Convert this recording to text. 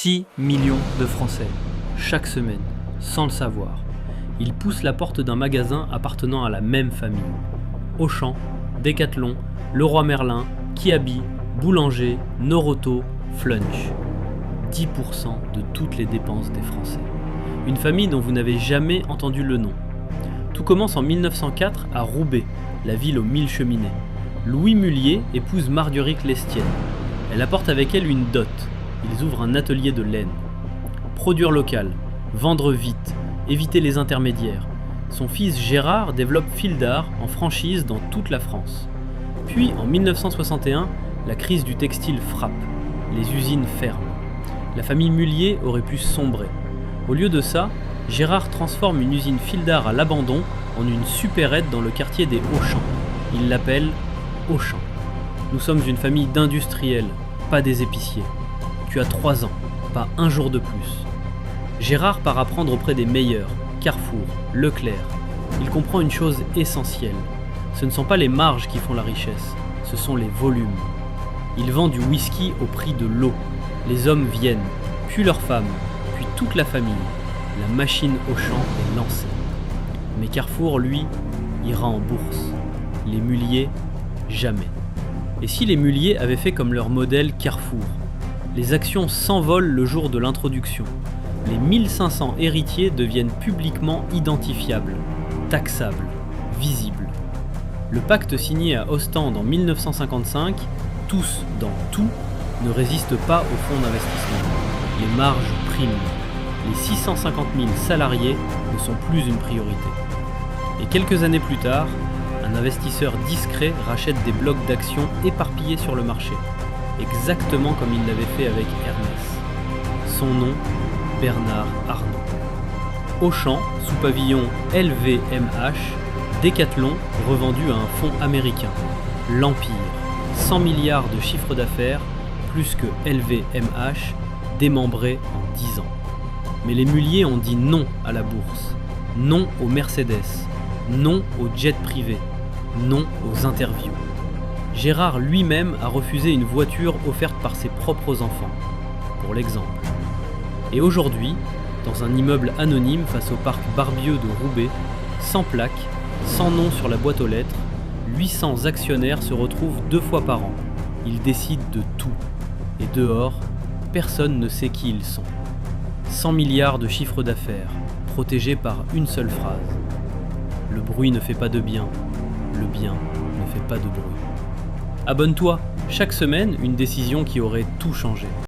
6 millions de Français, chaque semaine, sans le savoir. Ils poussent la porte d'un magasin appartenant à la même famille. Auchan, Decathlon, Leroy Merlin, Kiabi, Boulanger, Noroto, Flunch. 10% de toutes les dépenses des Français. Une famille dont vous n'avez jamais entendu le nom. Tout commence en 1904 à Roubaix, la ville aux 1000 cheminées. Louis Mullier épouse Marguerite Lestienne. Elle apporte avec elle une dot. Ils ouvrent un atelier de laine. Produire local, vendre vite, éviter les intermédiaires. Son fils Gérard développe Fildar en franchise dans toute la France. Puis en 1961, la crise du textile frappe. Les usines ferment. La famille Mullier aurait pu sombrer. Au lieu de ça, Gérard transforme une usine Fildar à l'abandon en une supérette dans le quartier des Hauts-Champs. Il l'appelle Auchan. Nous sommes une famille d'industriels, pas des épiciers. Tu as 3 ans, pas un jour de plus. Gérard part apprendre auprès des meilleurs, Carrefour, Leclerc. Il comprend une chose essentielle. Ce ne sont pas les marges qui font la richesse, ce sont les volumes. Il vend du whisky au prix de l'eau. Les hommes viennent, puis leurs femmes, puis toute la famille. La machine Auchan est lancée. Mais Carrefour, lui, ira en bourse. Les Mullier, jamais. Et si les Mullier avaient fait comme leur modèle Carrefour? Les actions s'envolent le jour de l'introduction. Les 1500 héritiers deviennent publiquement identifiables, taxables, visibles. Le pacte signé à Ostende en 1955, tous dans tout, ne résiste pas au fonds d'investissement. Les marges priment. Les 650 000 salariés ne sont plus une priorité. Et quelques années plus tard, un investisseur discret rachète des blocs d'actions éparpillés sur le marché, exactement comme il l'avait fait avec Hermès. Son nom, Bernard Arnault. Auchan, sous pavillon LVMH, Decathlon, revendu à un fonds américain. L'Empire, 100 milliards de chiffre d'affaires, plus que LVMH, démembré en 10 ans. Mais les Mullier ont dit non à la bourse, non aux Mercedes, non aux jets privés, non aux interviews. Gérard lui-même a refusé une voiture offerte par ses propres enfants, pour l'exemple. Et aujourd'hui, dans un immeuble anonyme face au parc Barbieux de Roubaix, sans plaque, sans nom sur la boîte aux lettres, 800 actionnaires se retrouvent 2 fois par an. Ils décident de tout. Et dehors, personne ne sait qui ils sont. 100 milliards de chiffre d'affaires, protégés par une seule phrase. Le bruit ne fait pas de bien, le bien ne fait pas de bruit. Abonne-toi, chaque semaine, une décision qui aurait tout changé.